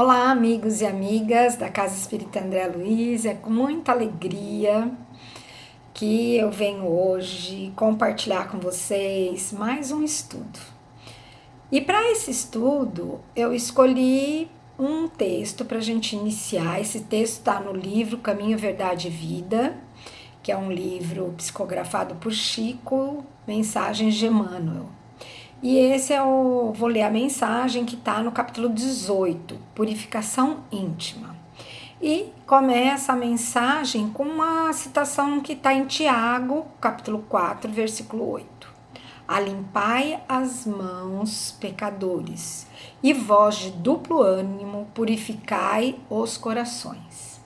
Olá, amigos e amigas da Casa Espírita André Luiz. É com muita alegria que eu venho hoje compartilhar com vocês mais um estudo. E para esse estudo, eu escolhi um texto para a gente iniciar. Esse texto está no livro Caminho, Verdade e Vida, que é um livro psicografado por Chico, Mensagens de Emmanuel. E vou ler a mensagem que está no capítulo 18, Purificação Íntima. E começa a mensagem com uma citação que está em Tiago, capítulo 4, versículo 8. Alimpai as mãos, pecadores, e vós de duplo ânimo purificai os corações.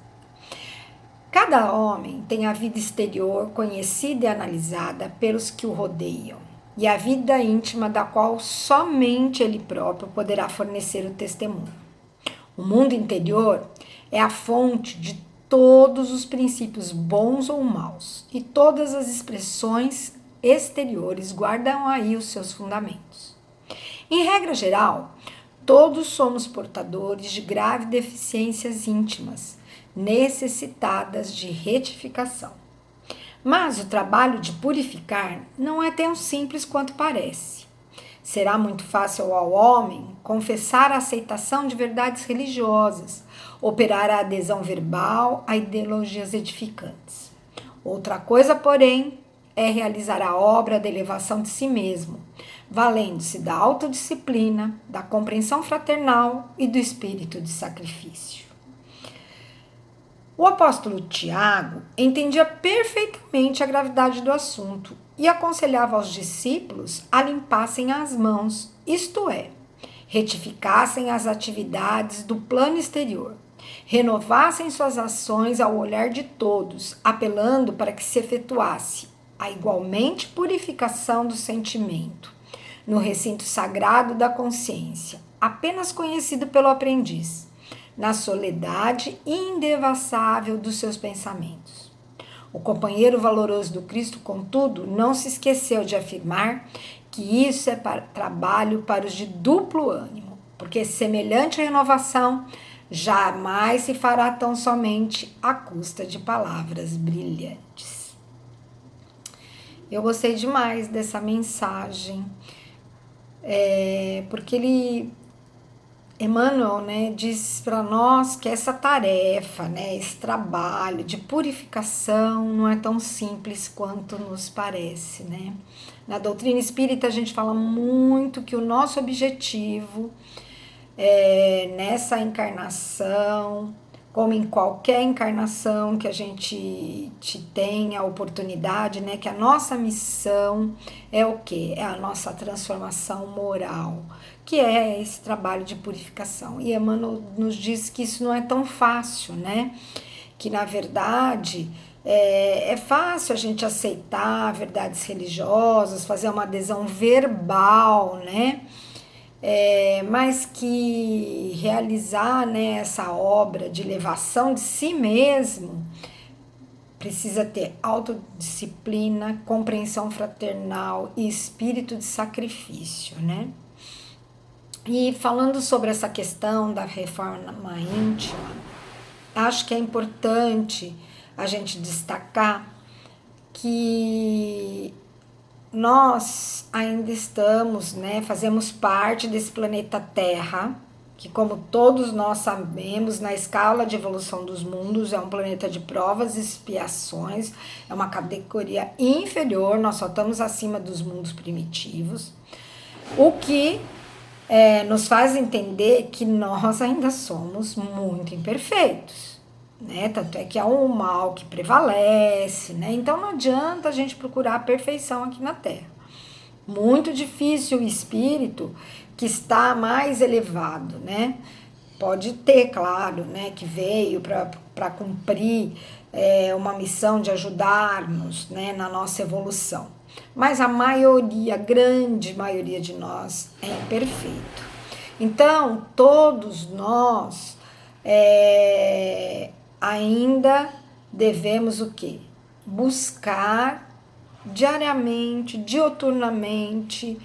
Cada homem tem a vida exterior conhecida e analisada pelos que o rodeiam, e a vida íntima da qual somente ele próprio poderá fornecer o testemunho. O mundo interior é a fonte de todos os princípios bons ou maus, e todas as expressões exteriores guardam aí os seus fundamentos. Em regra geral, todos somos portadores de graves deficiências íntimas, necessitadas de retificação. Mas o trabalho de purificar não é tão simples quanto parece. Será muito fácil ao homem confessar a aceitação de verdades religiosas, operar a adesão verbal a ideologias edificantes. Outra coisa, porém, é realizar a obra da elevação de si mesmo, valendo-se da autodisciplina, da compreensão fraternal e do espírito de sacrifício. O apóstolo Tiago entendia perfeitamente a gravidade do assunto e aconselhava aos discípulos a limpassem as mãos, isto é, retificassem as atividades do plano exterior, renovassem suas ações ao olhar de todos, apelando para que se efetuasse a igualmente purificação do sentimento, no recinto sagrado da consciência, apenas conhecido pelo aprendiz, na soledade indevassável dos seus pensamentos. O companheiro valoroso do Cristo, contudo, não se esqueceu de afirmar que isso é trabalho para os de duplo ânimo, porque semelhante renovação jamais se fará tão somente à custa de palavras brilhantes. Eu gostei demais dessa mensagem, porque Emmanuel, diz para nós que essa tarefa, esse trabalho de purificação não é tão simples quanto nos parece, Na doutrina espírita a gente fala muito que o nosso objetivo nessa encarnação, como em qualquer encarnação que a gente tenha a oportunidade, que a nossa missão é o quê? É a nossa transformação moral, que é esse trabalho de purificação. E Emmanuel nos diz que isso não é tão fácil, Que na verdade é fácil a gente aceitar verdades religiosas, fazer uma adesão verbal, mas que realizar essa obra de elevação de si mesmo precisa ter autodisciplina, compreensão fraternal e espírito de sacrifício, E falando sobre essa questão da reforma íntima, acho que é importante a gente destacar que nós ainda estamos, fazemos parte desse planeta Terra, que como todos nós sabemos, na escala de evolução dos mundos, é um planeta de provas e expiações, é uma categoria inferior, nós só estamos acima dos mundos primitivos, o que nos faz entender que nós ainda somos muito imperfeitos. Tanto é que há um mal que prevalece, Então não adianta a gente procurar a perfeição aqui na Terra. Muito difícil o espírito que está mais elevado, Pode ter, claro, que veio para cumprir uma missão de ajudar-nos, na nossa evolução. Mas a maioria, a grande maioria de nós é imperfeito. Então, todos nós ainda devemos o quê? Buscar diariamente, dioturnamente,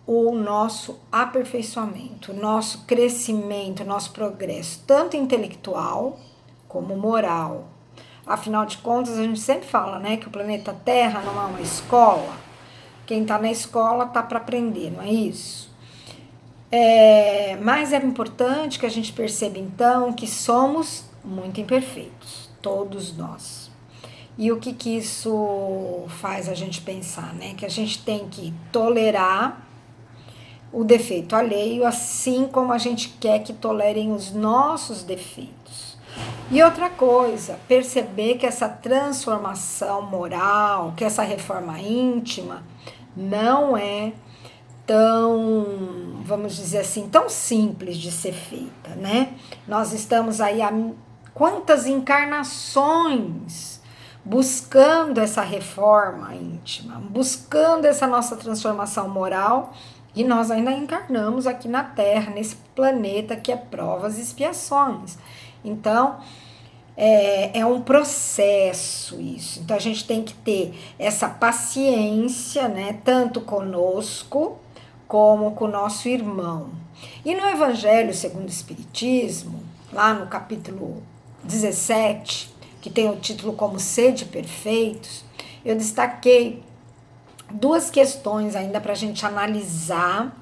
o nosso aperfeiçoamento, o nosso crescimento, o nosso progresso, tanto intelectual como moral. Afinal de contas, a gente sempre fala, né, que o planeta Terra não é uma escola. Quem está na escola está para aprender, não é isso? Mas é importante que a gente perceba, então, que somos muito imperfeitos, todos nós. E o que isso faz a gente pensar, né? Que a gente tem que tolerar o defeito alheio, assim como a gente quer que tolerem os nossos defeitos. E outra coisa, perceber que essa transformação moral, que essa reforma íntima, não é tão, vamos dizer assim, tão simples de ser feita, né? Nós estamos aí há quantas encarnações buscando essa reforma íntima, buscando essa nossa transformação moral, e nós ainda encarnamos aqui na Terra, nesse planeta que é provas e expiações. Então, é um processo isso. Então, a gente tem que ter essa paciência, né, tanto conosco como com o nosso irmão. E no Evangelho segundo o Espiritismo, lá no capítulo 17, que tem o título como Sede Perfeitos, eu destaquei duas questões ainda para a gente analisar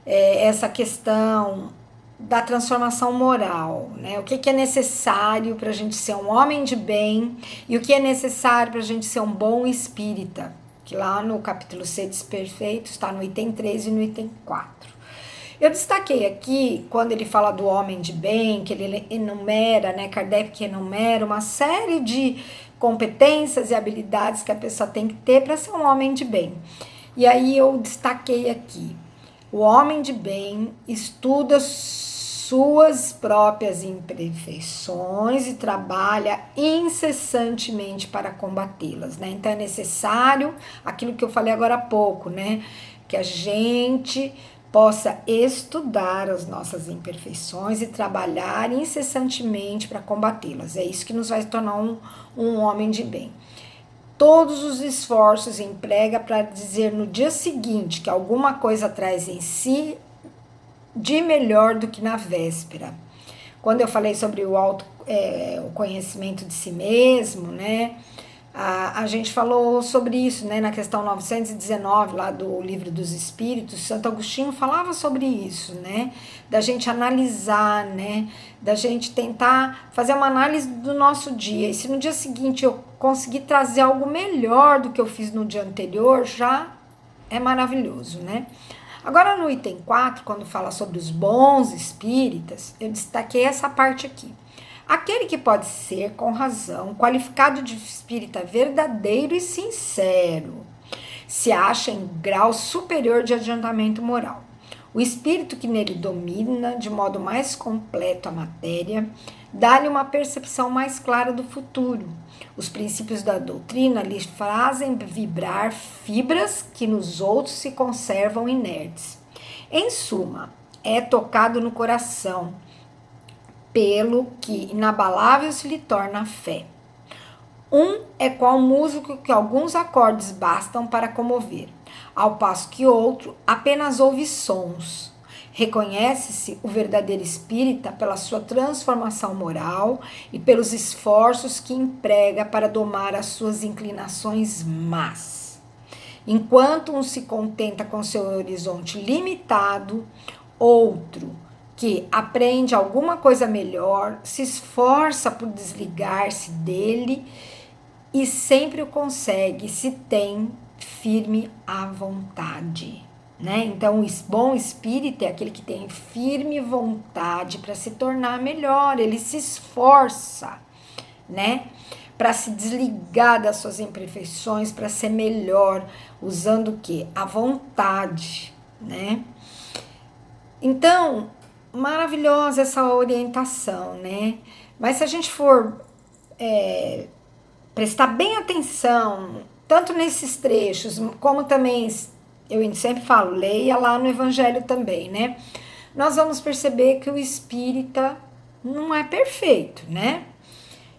essa questão da transformação moral, né? O que é necessário para a gente ser um homem de bem e o que é necessário para a gente ser um bom espírita, que lá no capítulo Sedes Perfeitos está no item 3 e no item 4. Eu destaquei aqui, quando ele fala do homem de bem, que ele enumera, né, Kardec enumera uma série de competências e habilidades que a pessoa tem que ter para ser um homem de bem. E aí eu destaquei aqui, o homem de bem estuda suas próprias imperfeições e trabalha incessantemente para combatê-las, né? Então é necessário aquilo que eu falei agora há pouco, né? Que a gente possa estudar as nossas imperfeições e trabalhar incessantemente para combatê-las. É isso que nos vai tornar um homem de bem. Todos os esforços emprega para dizer no dia seguinte que alguma coisa traz em si de melhor do que na véspera. Quando eu falei sobre o conhecimento de si mesmo, né? A gente falou sobre isso, né, na questão 919, lá do Livro dos Espíritos. Santo Agostinho falava sobre isso, né, da gente analisar, né, da gente tentar fazer uma análise do nosso dia. E se no dia seguinte eu conseguir trazer algo melhor do que eu fiz no dia anterior, já é maravilhoso, né. Agora no item 4, quando fala sobre os bons espíritas, eu destaquei essa parte aqui. Aquele que pode ser, com razão, qualificado de espírita verdadeiro e sincero, se acha em grau superior de adiantamento moral. O espírito que nele domina de modo mais completo a matéria, dá-lhe uma percepção mais clara do futuro. Os princípios da doutrina lhe fazem vibrar fibras que nos outros se conservam inertes. Em suma, é tocado no coração, pelo que inabalável se lhe torna a fé. Um é qual músico que alguns acordes bastam para comover, ao passo que outro apenas ouve sons. Reconhece-se o verdadeiro espírita pela sua transformação moral e pelos esforços que emprega para domar as suas inclinações más. Enquanto um se contenta com seu horizonte limitado, outro que aprende alguma coisa melhor, se esforça por desligar-se dele e sempre o consegue se tem firme à vontade, né? Então, o bom espírito é aquele que tem firme vontade para se tornar melhor, ele se esforça, né? Para se desligar das suas imperfeições, para ser melhor, usando o quê? A vontade, né? Então, maravilhosa essa orientação, né? Mas se a gente for prestar bem atenção, tanto nesses trechos, como também, eu sempre falo, leia lá no Evangelho também, né? Nós vamos perceber que o espírita não é perfeito, né?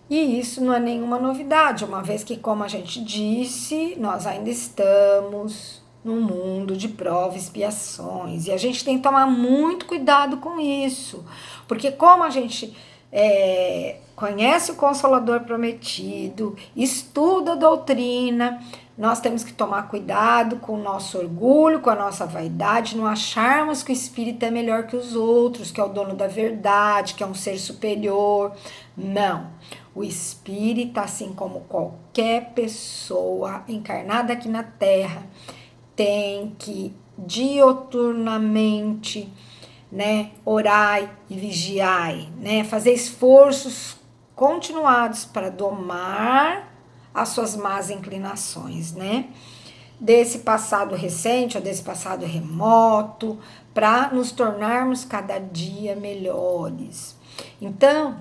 E isso não é nenhuma novidade, uma vez que, como a gente disse, nós ainda estamos num mundo de provas e expiações. E a gente tem que tomar muito cuidado com isso, porque como a gente conhece o Consolador prometido, estuda a doutrina, nós temos que tomar cuidado com o nosso orgulho, com a nossa vaidade, não acharmos que o Espírito é melhor que os outros, que é o dono da verdade, que é um ser superior. Não. O Espírito, assim como qualquer pessoa encarnada aqui na Terra, tem que dioturnamente, né, orai e vigiai, né, fazer esforços continuados para domar as suas más inclinações, né, desse passado recente ou desse passado remoto, para nos tornarmos cada dia melhores. Então,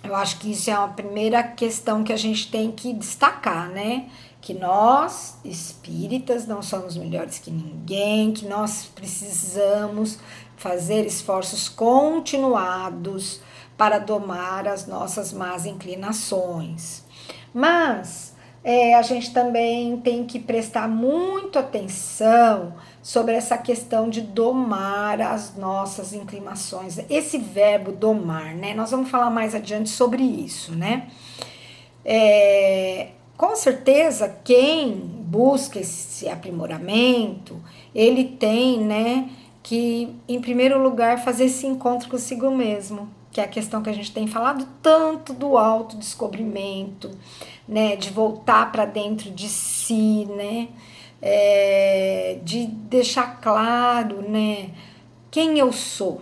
eu acho que isso é uma primeira questão que a gente tem que destacar, né? Que nós, espíritas, não somos melhores que ninguém, que nós precisamos fazer esforços continuados para domar as nossas más inclinações. Mas a gente também tem que prestar muito atenção sobre essa questão de domar as nossas inclinações. Esse verbo domar, né? Nós vamos falar mais adiante sobre isso, né? Com certeza, quem busca esse aprimoramento, ele tem, né, que, em primeiro lugar, fazer esse encontro consigo mesmo, que é a questão que a gente tem falado tanto do autodescobrimento, né, de voltar para dentro de si, né, de deixar claro, né, quem eu sou.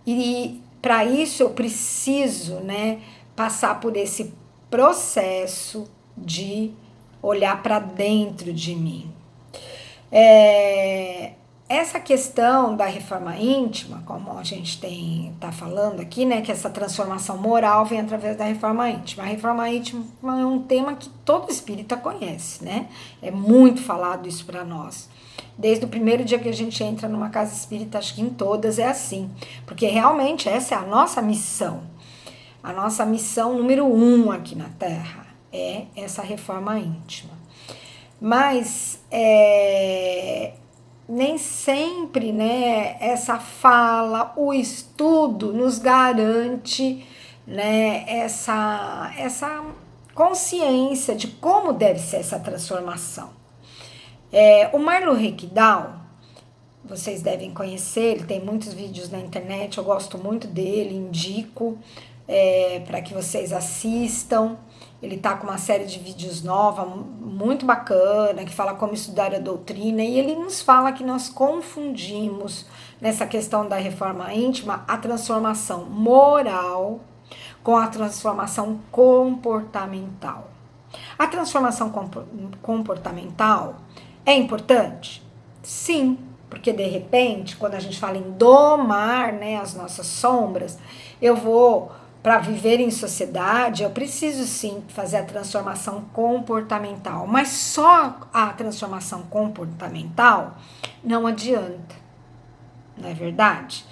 E para isso eu preciso, né, passar por esse processo de olhar para dentro de mim. Essa questão da reforma íntima, como a gente tá falando aqui, né, que essa transformação moral vem através da reforma íntima. A reforma íntima é um tema que todo espírita conhece, né? É muito falado isso para nós. Desde o primeiro dia que a gente entra numa casa espírita, acho que em todas é assim, porque realmente essa é a nossa missão. A nossa missão número 1 aqui na Terra é essa reforma íntima. Mas nem sempre, né, essa fala, o estudo nos garante, né, essa consciência de como deve ser essa transformação. O Marlo Requidal, vocês devem conhecer, ele tem muitos vídeos na internet, eu gosto muito dele, indico para que vocês assistam. Ele tá com uma série de vídeos nova, muito bacana, que fala como estudar a doutrina, e ele nos fala que nós confundimos, nessa questão da reforma íntima, a transformação moral com a transformação comportamental. A transformação comportamental é importante? Sim, porque de repente, quando a gente fala em domar, né, as nossas sombras, eu vou... Para viver em sociedade, eu preciso sim fazer a transformação comportamental, mas só a transformação comportamental não adianta, não é verdade?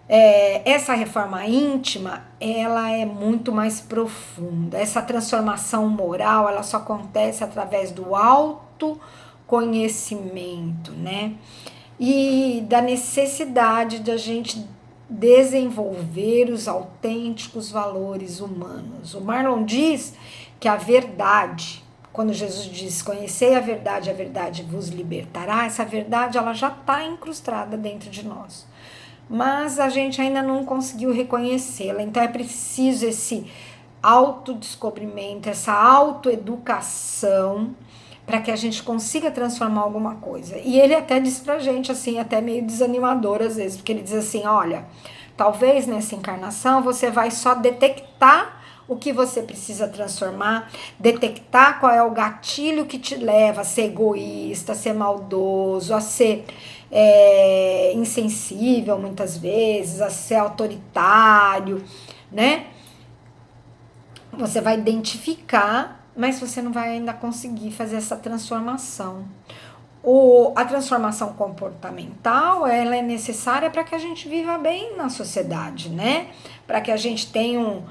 Essa reforma íntima, ela é muito mais profunda. Essa transformação moral, ela só acontece através do autoconhecimento, né? E da necessidade de a gente desenvolver os autênticos valores humanos. O Marlon diz que a verdade, quando Jesus diz conhecei a verdade vos libertará, essa verdade ela já está incrustada dentro de nós, mas a gente ainda não conseguiu reconhecê-la. Então é preciso esse autodescobrimento, essa autoeducação, para que a gente consiga transformar alguma coisa. E ele até diz pra gente, assim, até meio desanimador às vezes, porque ele diz assim, olha, talvez nessa encarnação você vai só detectar o que você precisa transformar, detectar qual é o gatilho que te leva a ser egoísta, a ser maldoso, a ser insensível muitas vezes, a ser autoritário, né? Você vai identificar, mas você não vai ainda conseguir fazer essa transformação. A transformação comportamental, ela é necessária para que a gente viva bem na sociedade, né? Para que a gente tenha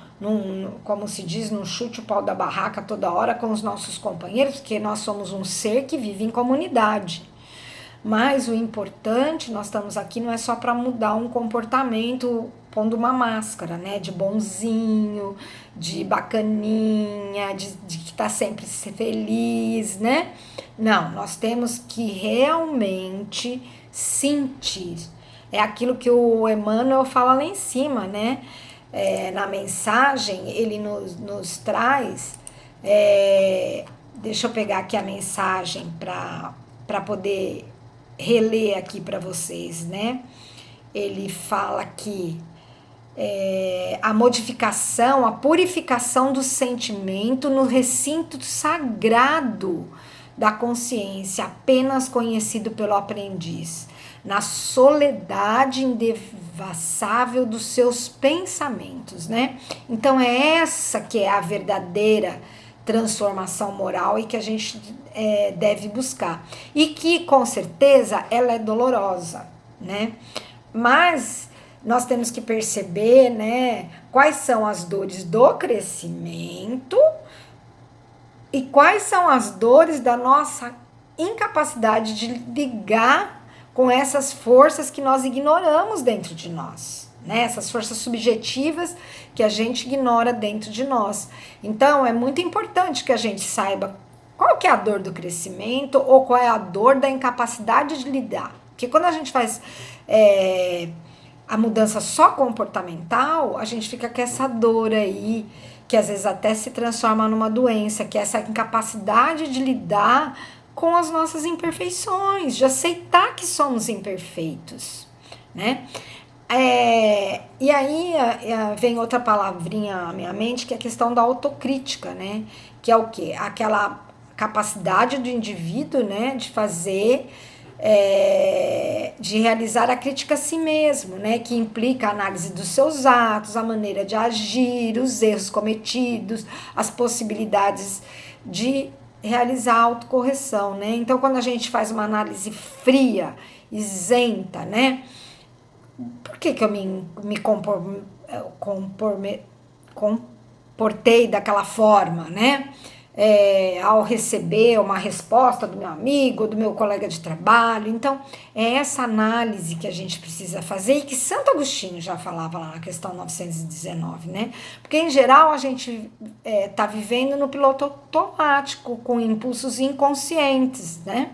como se diz, não chute o pau da barraca toda hora com os nossos companheiros, porque nós somos um ser que vive em comunidade. Mas o importante, nós estamos aqui, não é só para mudar um comportamento pondo uma máscara, né? De bonzinho, de bacaninha, de que tá sempre feliz, né? Não, nós temos que realmente sentir. É aquilo que o Emmanuel fala lá em cima, né? Na mensagem, ele nos traz. Deixa eu pegar aqui a mensagem para poder reler aqui para vocês, né? Ele fala que a modificação, a purificação do sentimento no recinto sagrado da consciência, apenas conhecido pelo aprendiz, na soledade indevassável dos seus pensamentos, né? Então é essa que é a verdadeira transformação moral e que a gente deve buscar. E que, com certeza, ela é dolorosa, né? Mas nós temos que perceber, né, quais são as dores do crescimento e quais são as dores da nossa incapacidade de ligar com essas forças que nós ignoramos dentro de nós, né? Essas forças subjetivas que a gente ignora dentro de nós. Então, é muito importante que a gente saiba qual que é a dor do crescimento ou qual é a dor da incapacidade de lidar. Porque quando a gente faz a mudança só comportamental, a gente fica com essa dor aí, que às vezes até se transforma numa doença, que é essa incapacidade de lidar com as nossas imperfeições, de aceitar que somos imperfeitos, né? E aí vem outra palavrinha à minha mente, que é a questão da autocrítica, né? Que é o quê? Aquela capacidade do indivíduo, né, de fazer, de realizar a crítica a si mesmo, né? Que implica a análise dos seus atos, a maneira de agir, os erros cometidos, as possibilidades de realizar a autocorreção, né? Então, quando a gente faz uma análise fria, isenta, né? Por que eu me comportei daquela forma, né? Ao receber uma resposta do meu amigo, do meu colega de trabalho. Então, é essa análise que a gente precisa fazer e que Santo Agostinho já falava lá na questão 919, né? Porque, em geral, a gente tá vivendo no piloto automático, com impulsos inconscientes, né?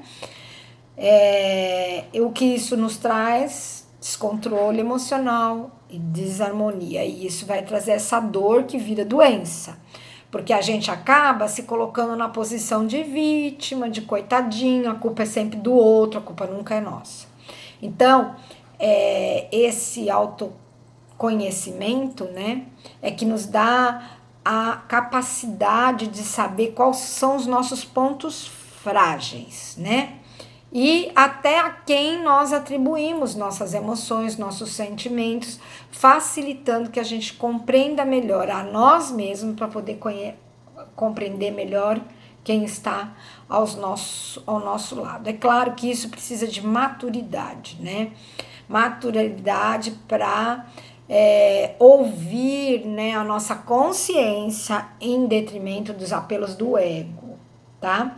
O que isso nos traz? Descontrole emocional e desarmonia. E isso vai trazer essa dor que vira doença. Porque a gente acaba se colocando na posição de vítima, de coitadinho, a culpa é sempre do outro, a culpa nunca é nossa. Então, esse autoconhecimento, né, é que nos dá a capacidade de saber quais são os nossos pontos frágeis, né? E até a quem nós atribuímos nossas emoções, nossos sentimentos, facilitando que a gente compreenda melhor a nós mesmos para poder compreender melhor quem está ao nosso lado. É claro que isso precisa de maturidade, né? Maturidade para ouvir, né, a nossa consciência em detrimento dos apelos do ego, tá?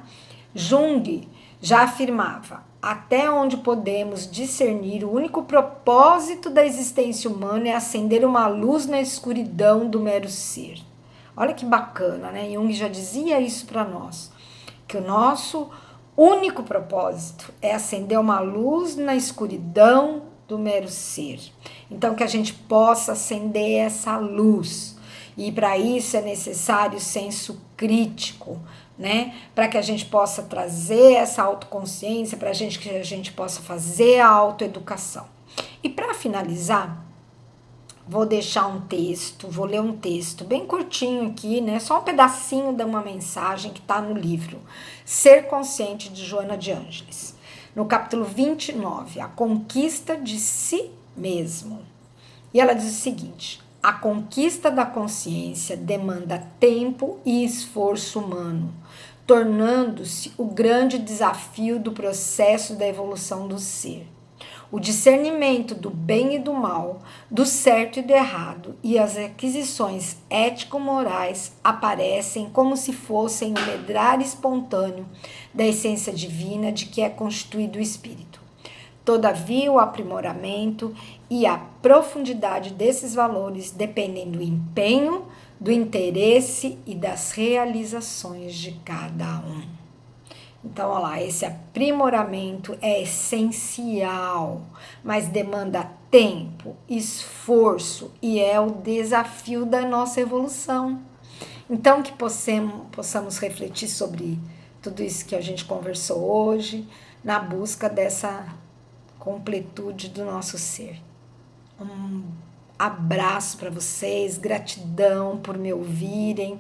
Jung já afirmava: até onde podemos discernir, o único propósito da existência humana é acender uma luz na escuridão do mero ser. Olha que bacana, né? Jung já dizia isso para nós, que o nosso único propósito é acender uma luz na escuridão do mero ser. Então, que a gente possa acender essa luz. E para isso é necessário senso crítico, né? Para que a gente possa trazer essa autoconsciência, para que a gente possa fazer a autoeducação. E para finalizar, vou ler um texto bem curtinho aqui, né? Só um pedacinho de uma mensagem que está no livro Ser Consciente, de Joana de Ângeles. No capítulo 29, A Conquista de Si Mesmo. E ela diz o seguinte: a conquista da consciência demanda tempo e esforço humano. tornando-se o grande desafio do processo da evolução do ser. O discernimento do bem e do mal, do certo e do errado e as aquisições ético-morais aparecem como se fossem o medrar espontâneo da essência divina de que é constituído o espírito. Todavia, o aprimoramento e a profundidade desses valores dependem do empenho, do interesse e das realizações de cada um. Então, olha lá, esse aprimoramento é essencial, mas demanda tempo, esforço e é o desafio da nossa evolução. Então, que possamos refletir sobre tudo isso que a gente conversou hoje, na busca dessa completude do nosso ser. Um abraço para vocês, gratidão por me ouvirem,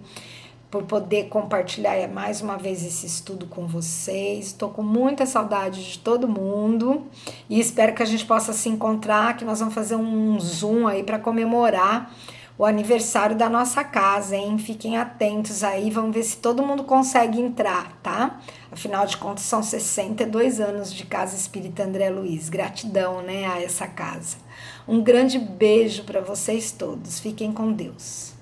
por poder compartilhar mais uma vez esse estudo com vocês. Estou com muita saudade de todo mundo e espero que a gente possa se encontrar, que nós vamos fazer um Zoom aí para comemorar o aniversário da nossa casa, hein? Fiquem atentos aí, vamos ver se todo mundo consegue entrar, tá? Afinal de contas, são 62 anos de Casa Espírita André Luiz. Gratidão, né, a essa casa. Um grande beijo para vocês todos. Fiquem com Deus.